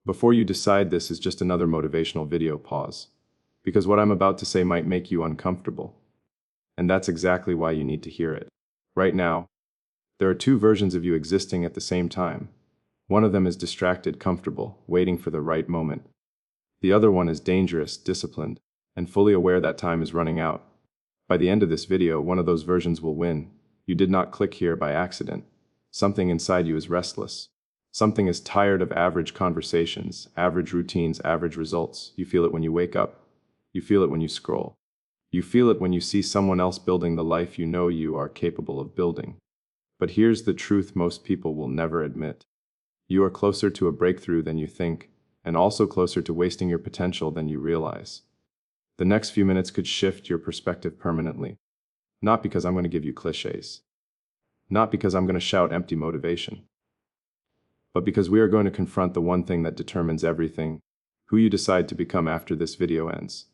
Before you decide this is just another motivational video, pause. Because what I'm about to say might make you uncomfortable. And that's exactly why you need to hear it. Right now, there are two versions of you existing at the same time. One of them is distracted, comfortable, waiting for the right moment. The other one is dangerous, disciplined, and fully aware that time is running out. By the end of this video, one of those versions will win. You did not click here by accident. Something inside you is restless. Something is tired of average conversations, average routines, average results. You feel it when you wake up. You feel it when you scroll. You feel it when you see someone else building the life you know you are capable of building. But here's the truth most people will never admit. You are closer to a breakthrough than you think, and also closer to wasting your potential than you realize. The next few minutes could shift your perspective permanently. Not because I'm going to give you cliches. Not because I'm going to shout empty motivation. But because we are going to confront the one thing that determines everything: who you decide to become after this video ends.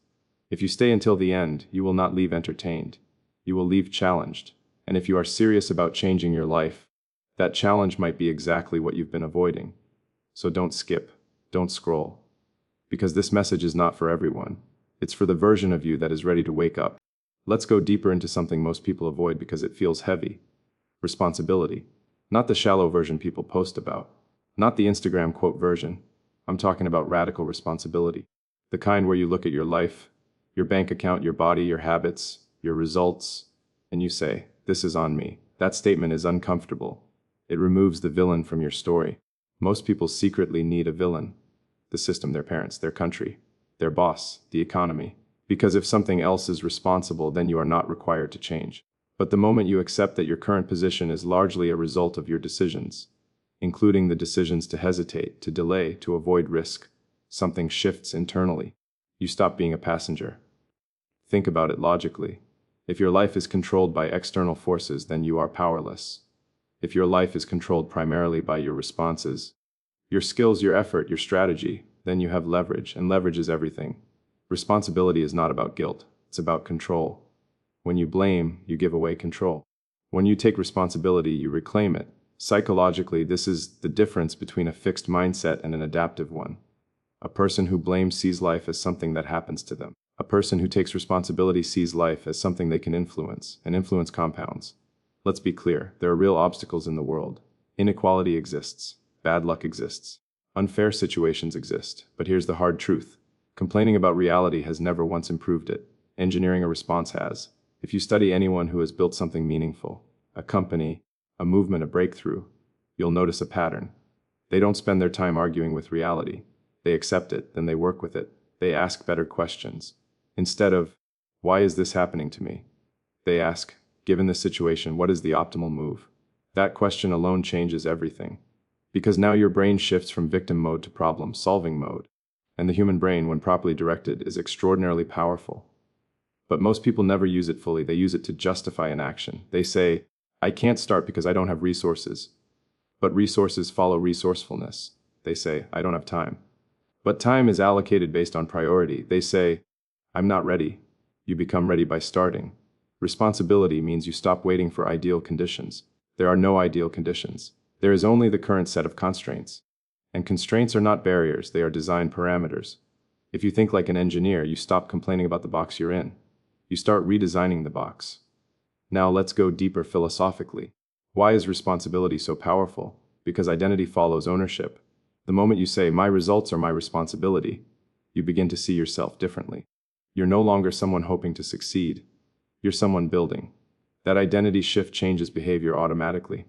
If you stay until the end, you will not leave entertained. You will leave challenged. And if you are serious about changing your life, that challenge might be exactly what you've been avoiding. So don't skip, don't scroll. Because this message is not for everyone. It's for the version of you that is ready to wake up. Let's go deeper into something most people avoid because it feels heavy. Responsibility. Not the shallow version people post about. Not the Instagram quote version. I'm talking about radical responsibility. The kind where you look at your life, your bank account, your body, your habits, your results, and you say, "This is on me." That statement is uncomfortable. It removes the villain from your story. Most people secretly need a villain. The system, their parents, their country, their boss, the economy. Because if something else is responsible, then you are not required to change. But the moment you accept that your current position is largely a result of your decisions, including the decisions to hesitate, to delay, to avoid risk, something shifts internally. You stop being a passenger. Think about it logically. If your life is controlled by external forces, then you are powerless. If your life is controlled primarily by your responses, your skills, your effort, your strategy, then you have leverage, and leverage is everything. Responsibility is not about guilt, it's about control. When you blame, you give away control. When you take responsibility, you reclaim it. Psychologically, this is the difference between a fixed mindset and an adaptive one. A person who blames sees life as something that happens to them. A person who takes responsibility sees life as something they can influence, and influence compounds. Let's be clear, there are real obstacles in the world. Inequality exists. Bad luck exists. Unfair situations exist. But here's the hard truth. Complaining about reality has never once improved it. Engineering a response has. If you study anyone who has built something meaningful, a company, a movement, a breakthrough, you'll notice a pattern. They don't spend their time arguing with reality. They accept it, then they work with it. They ask better questions. Instead of, "Why is this happening to me?" they ask, "Given this situation, what is the optimal move?" That question alone changes everything. Because now your brain shifts from victim mode to problem-solving mode. And the human brain, when properly directed, is extraordinarily powerful. But most people never use it fully. They use it to justify an action. They say, "I can't start because I don't have resources." But resources follow resourcefulness. They say, "I don't have time." But time is allocated based on priority. They say, "I'm not ready." You become ready by starting. Responsibility means you stop waiting for ideal conditions. There are no ideal conditions. There is only the current set of constraints. And constraints are not barriers, they are design parameters. If you think like an engineer, you stop complaining about the box you're in. You start redesigning the box. Now let's go deeper philosophically. Why is responsibility so powerful? Because identity follows ownership. The moment you say, "My results are my responsibility," you begin to see yourself differently. You're no longer someone hoping to succeed. You're someone building. That identity shift changes behavior automatically.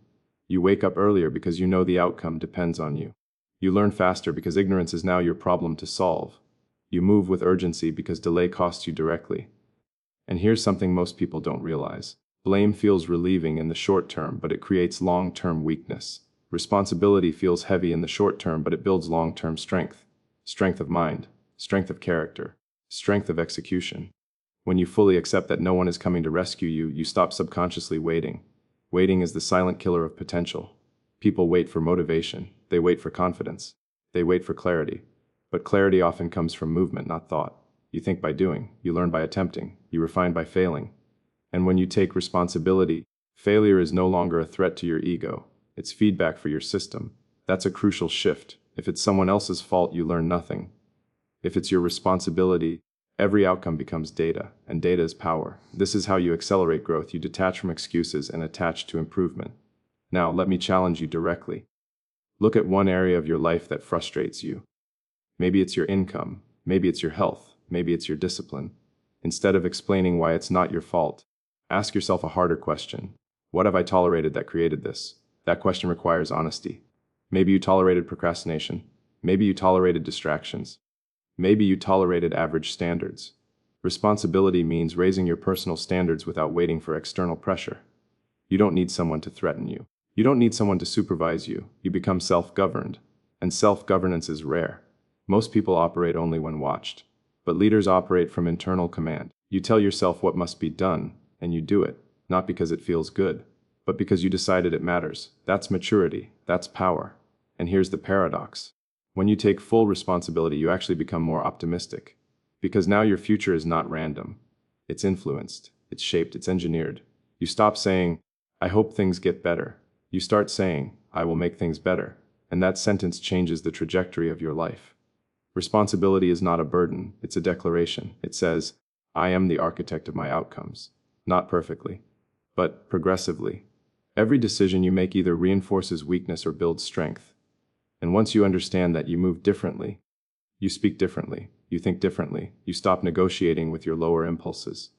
You wake up earlier because you know the outcome depends on you. You learn faster because ignorance is now your problem to solve. You move with urgency because delay costs you directly. And here's something most people don't realize. Blame feels relieving in the short term, but it creates long-term weakness. Responsibility feels heavy in the short term, but it builds long-term strength. Strength of mind, strength of character, strength of execution. When you fully accept that no one is coming to rescue you, you stop subconsciously waiting. Waiting is the silent killer of potential. People wait for motivation. They wait for confidence. They wait for clarity. But clarity often comes from movement, not thought. You think by doing. You learn by attempting. You refine by failing. And when you take responsibility, failure is no longer a threat to your ego. It's feedback for your system. That's a crucial shift. If it's someone else's fault, you learn nothing. If it's your responsibility, every outcome becomes data, and data is power. This is how you accelerate growth. You detach from excuses and attach to improvement. Now, let me challenge you directly. Look at one area of your life that frustrates you. Maybe it's your income, maybe it's your health, maybe it's your discipline. Instead of explaining why it's not your fault, ask yourself a harder question. What have I tolerated that created this? That question requires honesty. Maybe you tolerated procrastination. Maybe you tolerated distractions. Maybe you tolerated average standards. Responsibility means raising your personal standards without waiting for external pressure. You don't need someone to threaten you. You don't need someone to supervise you. You become self-governed. And self-governance is rare. Most people operate only when watched. But leaders operate from internal command. You tell yourself what must be done, and you do it, not because it feels good, but because you decided it matters. That's maturity. That's power. And here's the paradox. When you take full responsibility, you actually become more optimistic. Because now your future is not random. It's influenced, it's shaped, it's engineered. You stop saying, I hope things get better. You start saying, I will make things better. And that sentence changes the trajectory of your life. Responsibility is not a burden, it's a declaration. It says, I am the architect of my outcomes. Not perfectly, but progressively. Every decision you make either reinforces weakness or builds strength. And once you understand that, you move differently. You speak differently. You think differently. You stop negotiating with your lower impulses.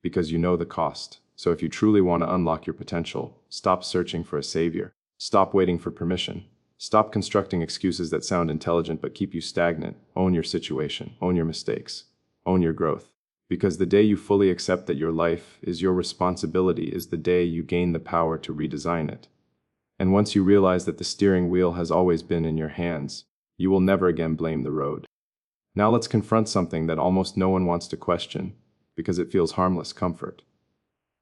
Because you know the cost. So if you truly want to unlock your potential, stop searching for a savior. Stop waiting for permission. Stop constructing excuses that sound intelligent but keep you stagnant. Own your situation. Own your mistakes. Own your growth. Because the day you fully accept that your life is your responsibility is the day you gain the power to redesign it. And once you realize that the steering wheel has always been in your hands, you will never again blame the road. Now let's confront something that almost no one wants to question, because it feels harmless: comfort.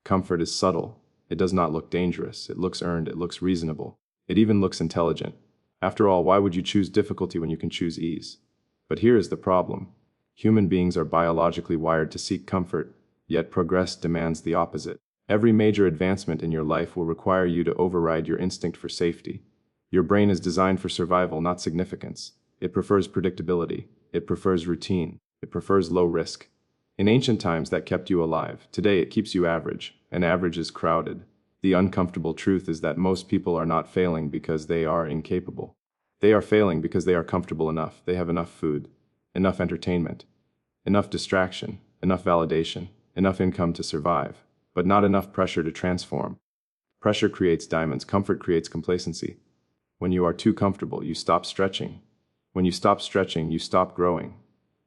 Comfort is subtle. It does not look dangerous. It looks earned. It looks reasonable. It even looks intelligent. After all, why would you choose difficulty when you can choose ease? But here is the problem. Human beings are biologically wired to seek comfort, yet progress demands the opposite. Every major advancement in your life will require you to override your instinct for safety. Your brain is designed for survival, not significance. It prefers predictability. It prefers routine. It prefers low risk. In ancient times, that kept you alive. Today, it keeps you average, and average is crowded. The uncomfortable truth is that most people are not failing because they are incapable. They are failing because they are comfortable enough. They have enough food, enough entertainment, enough distraction, enough validation, enough income to survive, but not enough pressure to transform. Pressure creates diamonds. Comfort creates complacency. When you are too comfortable, you stop stretching. When you stop stretching, you stop growing.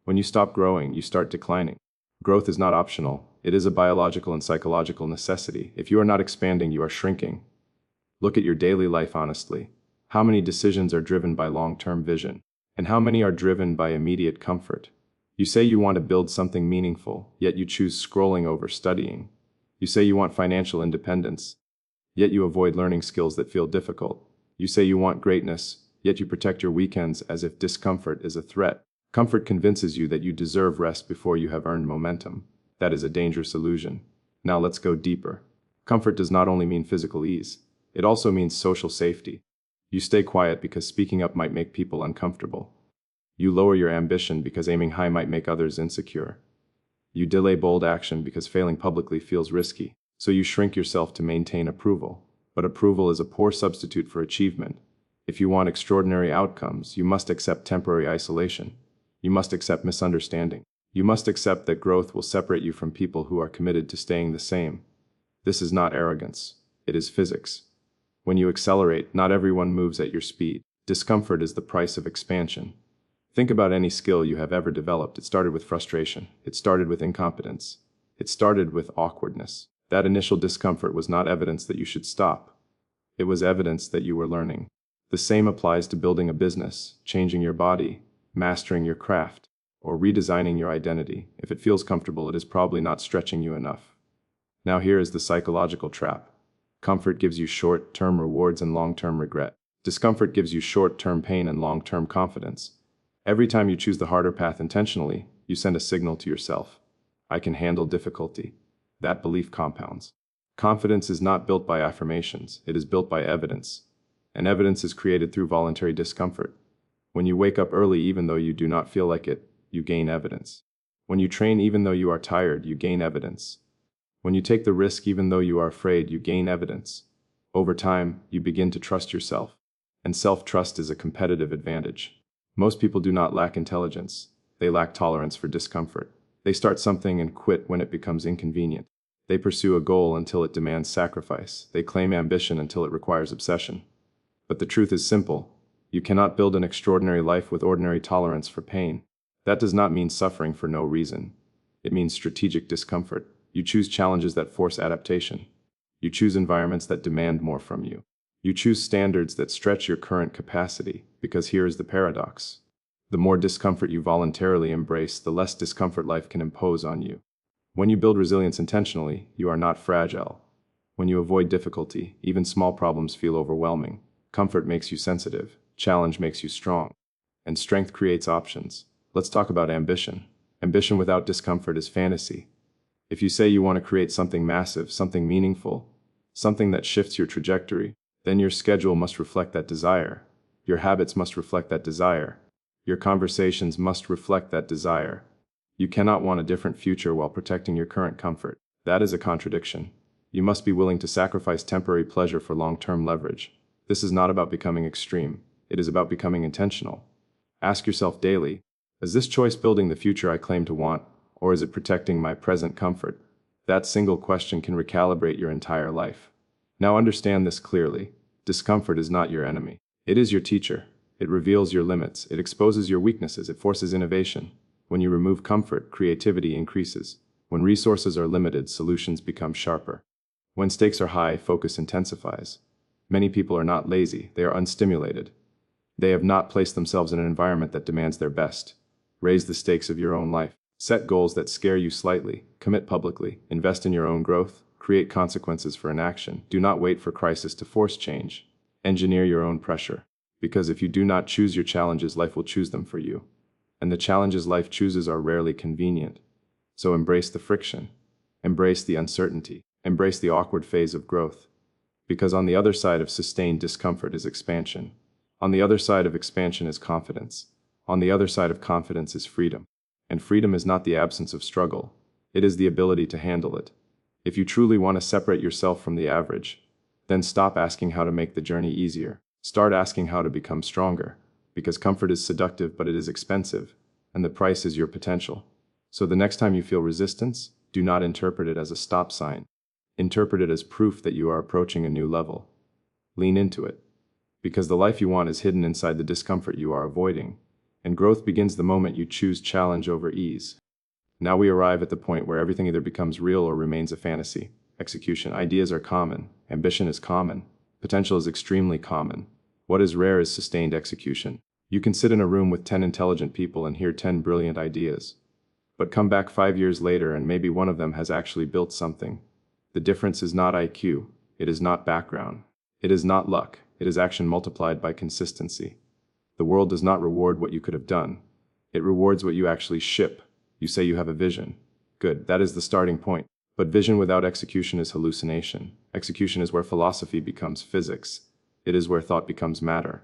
When you stop growing, you start declining. Growth is not optional. It is a biological and psychological necessity. If you are not expanding, you are shrinking. Look at your daily life honestly. How many decisions are driven by long-term vision? And how many are driven by immediate comfort? You say you want to build something meaningful, yet you choose scrolling over studying. You say you want financial independence, yet you avoid learning skills that feel difficult. You say you want greatness, yet you protect your weekends as if discomfort is a threat. Comfort convinces you that you deserve rest before you have earned momentum. That is a dangerous illusion. Now let's go deeper. Comfort does not only mean physical ease. It also means social safety. You stay quiet because speaking up might make people uncomfortable. You lower your ambition because aiming high might make others insecure. You delay bold action because failing publicly feels risky. So you shrink yourself to maintain approval. But approval is a poor substitute for achievement. If you want extraordinary outcomes, you must accept temporary isolation. You must accept misunderstanding. You must accept that growth will separate you from people who are committed to staying the same. This is not arrogance. It is physics. When you accelerate, not everyone moves at your speed. Discomfort is the price of expansion. Think about any skill you have ever developed. It started with frustration. It started with incompetence. It started with awkwardness. That initial discomfort was not evidence that you should stop. It was evidence that you were learning. The same applies to building a business, changing your body, mastering your craft, or redesigning your identity. If it feels comfortable, it is probably not stretching you enough. Now here is the psychological trap. Comfort gives you short-term rewards and long-term regret. Discomfort gives you short-term pain and long-term confidence. Every time you choose the harder path intentionally, you send a signal to yourself. I can handle difficulty. That belief compounds. Confidence is not built by affirmations. It is built by evidence. And evidence is created through voluntary discomfort. When you wake up early even though you do not feel like it, you gain evidence. When you train even though you are tired, you gain evidence. When you take the risk even though you are afraid, you gain evidence. Over time, you begin to trust yourself. And self-trust is a competitive advantage. Most people do not lack intelligence. They lack tolerance for discomfort. They start something and quit when it becomes inconvenient. They pursue a goal until it demands sacrifice. They claim ambition until it requires obsession. But the truth is simple. You cannot build an extraordinary life with ordinary tolerance for pain. That does not mean suffering for no reason. It means strategic discomfort. You choose challenges that force adaptation. You choose environments that demand more from you. You choose standards that stretch your current capacity, because here is the paradox. The more discomfort you voluntarily embrace, the less discomfort life can impose on you. When you build resilience intentionally, you are not fragile. When you avoid difficulty, even small problems feel overwhelming. Comfort makes you sensitive, challenge makes you strong, and strength creates options. Let's talk about ambition. Ambition without discomfort is fantasy. If you say you want to create something massive, something meaningful, something that shifts your trajectory, then your schedule must reflect that desire. Your habits must reflect that desire. Your conversations must reflect that desire. You cannot want a different future while protecting your current comfort. That is a contradiction. You must be willing to sacrifice temporary pleasure for long-term leverage. This is not about becoming extreme. It is about becoming intentional. Ask yourself daily, is this choice building the future I claim to want, or is it protecting my present comfort? That single question can recalibrate your entire life. Now understand this clearly. Discomfort is not your enemy. It is your teacher. It reveals your limits. It exposes your weaknesses. It forces innovation. When you remove comfort, creativity increases. When resources are limited, solutions become sharper. When stakes are high, focus intensifies. Many people are not lazy. They are unstimulated. They have not placed themselves in an environment that demands their best. Raise the stakes of your own life. Set goals that scare you slightly. Commit publicly. Invest in your own growth. Create consequences for inaction. Do not wait for crisis to force change. Engineer your own pressure. Because if you do not choose your challenges, life will choose them for you. And the challenges life chooses are rarely convenient. So embrace the friction. Embrace the uncertainty. Embrace the awkward phase of growth. Because on the other side of sustained discomfort is expansion. On the other side of expansion is confidence. On the other side of confidence is freedom. And freedom is not the absence of struggle. It is the ability to handle it. If you truly want to separate yourself from the average, then stop asking how to make the journey easier. Start asking how to become stronger. Because comfort is seductive, but it is expensive, and the price is your potential. So the next time you feel resistance, do not interpret it as a stop sign. Interpret it as proof that you are approaching a new level. Lean into it. Because the life you want is hidden inside the discomfort you are avoiding. And growth begins the moment you choose challenge over ease. Now we arrive at the point where everything either becomes real or remains a fantasy. Execution. Ideas are common. Ambition is common. Potential is extremely common. What is rare is sustained execution. You can sit in a room with 10 intelligent people and hear 10 brilliant ideas. But come back 5 years later and maybe one of them has actually built something. The difference is not IQ. It is not background. It is not luck. It is action multiplied by consistency. The world does not reward what you could have done. It rewards what you actually ship. You say you have a vision. Good, that is the starting point. But vision without execution is hallucination. Execution is where philosophy becomes physics. It is where thought becomes matter.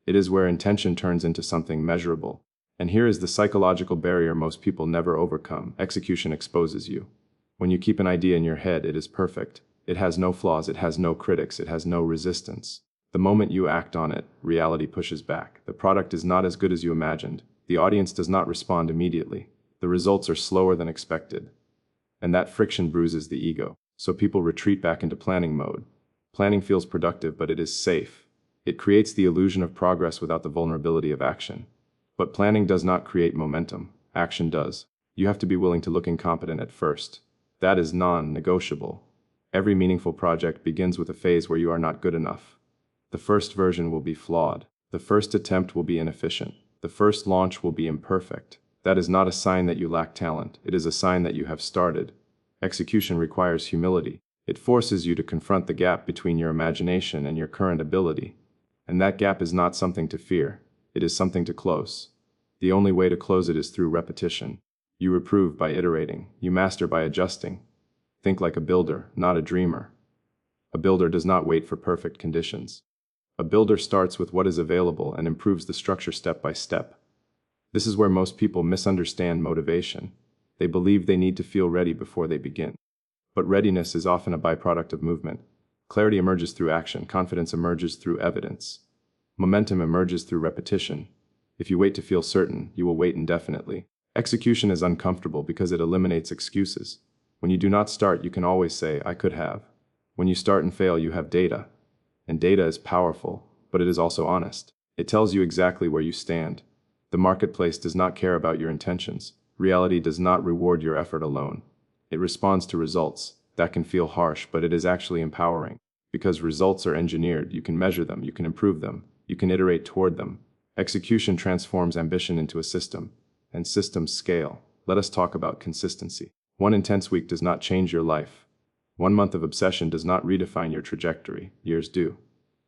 It is where intention turns into something measurable. And here is the psychological barrier most people never overcome. Execution exposes you. When you keep an idea in your head, it is perfect. It has no flaws, it has no critics, it has no resistance. The moment you act on it, reality pushes back. The product is not as good as you imagined. The audience does not respond immediately. The results are slower than expected. And that friction bruises the ego. So people retreat back into planning mode. Planning feels productive, but it is safe. It creates the illusion of progress without the vulnerability of action. But planning does not create momentum. Action does. You have to be willing to look incompetent at first. That is non-negotiable. Every meaningful project begins with a phase where you are not good enough. The first version will be flawed. The first attempt will be inefficient. The first launch will be imperfect. That is not a sign that you lack talent. It is a sign that you have started. Execution requires humility. It forces you to confront the gap between your imagination and your current ability. And that gap is not something to fear. It is something to close. The only way to close it is through repetition. You improve by iterating. You master by adjusting. Think like a builder, not a dreamer. A builder does not wait for perfect conditions. A builder starts with what is available and improves the structure step by step. This is where most people misunderstand motivation. They believe they need to feel ready before they begin. But readiness is often a byproduct of movement. Clarity emerges through action. Confidence emerges through evidence. Momentum emerges through repetition. If you wait to feel certain, you will wait indefinitely. Execution is uncomfortable because it eliminates excuses. When you do not start, you can always say, "I could have." When you start and fail, you have data. And data is powerful, but it is also honest. It tells you exactly where you stand. The marketplace does not care about your intentions. Reality does not reward your effort alone. It responds to results. That can feel harsh, but it is actually empowering. Because results are engineered, you can measure them, you can improve them, you can iterate toward them. Execution transforms ambition into a system, and systems scale. Let us talk about consistency. One intense week does not change your life. 1 month of obsession does not redefine your trajectory. Years do.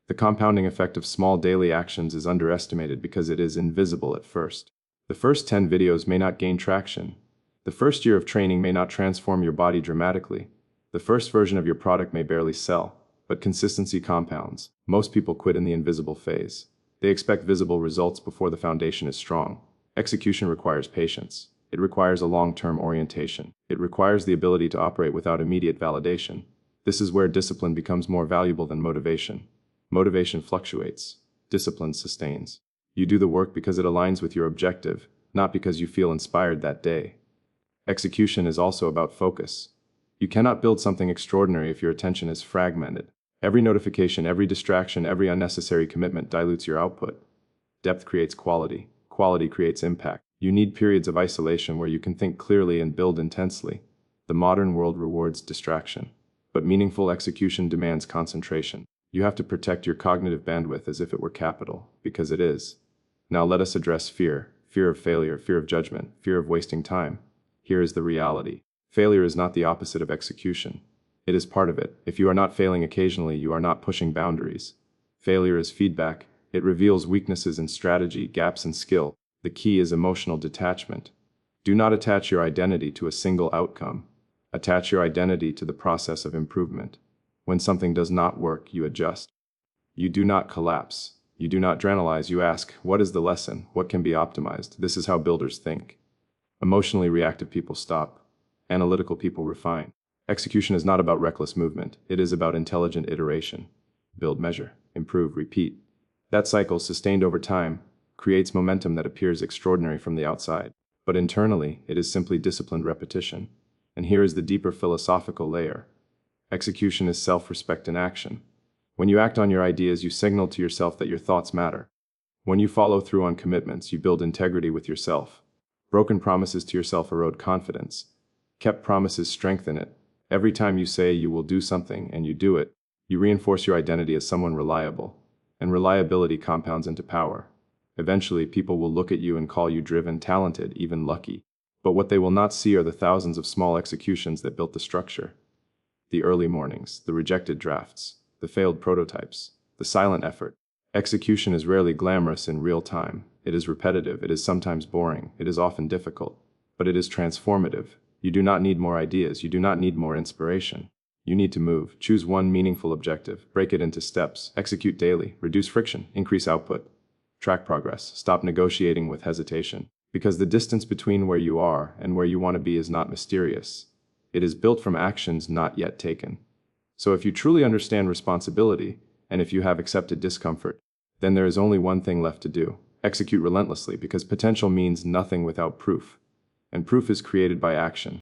The compounding effect of small daily actions is underestimated because it is invisible at first. The first 10 videos may not gain traction. The first year of training may not transform your body dramatically. The first version of your product may barely sell, but consistency compounds. Most people quit in the invisible phase. They expect visible results before the foundation is strong. Execution requires patience. It requires a long-term orientation. It requires the ability to operate without immediate validation. This is where discipline becomes more valuable than motivation. Motivation fluctuates. Discipline sustains. You do the work because it aligns with your objective, not because you feel inspired that day. Execution is also about focus. You cannot build something extraordinary if your attention is fragmented. Every notification, every distraction, every unnecessary commitment dilutes your output. Depth creates quality. Quality creates impact. You need periods of isolation where you can think clearly and build intensely. The modern world rewards distraction, but meaningful execution demands concentration. You have to protect your cognitive bandwidth as if it were capital, because it is. Now let us address fear. Fear of failure, fear of judgment, fear of wasting time. Here is the reality. Failure is not the opposite of execution. It is part of it. If you are not failing occasionally, you are not pushing boundaries. Failure is feedback. It reveals weaknesses in strategy, gaps in skill. The key is emotional detachment. Do not attach your identity to a single outcome. Attach your identity to the process of improvement. When something does not work, you adjust. You do not collapse. You do not generalize. You ask, what is the lesson? What can be optimized? This is how builders think. Emotionally reactive people stop. Analytical people refine. Execution is not about reckless movement. It is about intelligent iteration. Build, measure, improve, repeat. That cycle, sustained over time, creates momentum that appears extraordinary from the outside. But internally, it is simply disciplined repetition. And here is the deeper philosophical layer. Execution is self-respect in action. When you act on your ideas, you signal to yourself that your thoughts matter. When you follow through on commitments, you build integrity with yourself. Broken promises to yourself erode confidence. Kept promises strengthen it. Every time you say you will do something and you do it, you reinforce your identity as someone reliable. And reliability compounds into power. Eventually, people will look at you and call you driven, talented, even lucky. But what they will not see are the thousands of small executions that built the structure. The early mornings, the rejected drafts, the failed prototypes, the silent effort. Execution is rarely glamorous in real time. It is repetitive, it is sometimes boring, it is often difficult. But it is transformative. You do not need more ideas, you do not need more inspiration. You need to move. Choose one meaningful objective, break it into steps, execute daily, reduce friction, increase output. Track progress, stop negotiating with hesitation. Because the distance between where you are and where you want to be is not mysterious. It is built from actions not yet taken. So if you truly understand responsibility, and if you have accepted discomfort, then there is only one thing left to do. Execute relentlessly, because potential means nothing without proof. And proof is created by action.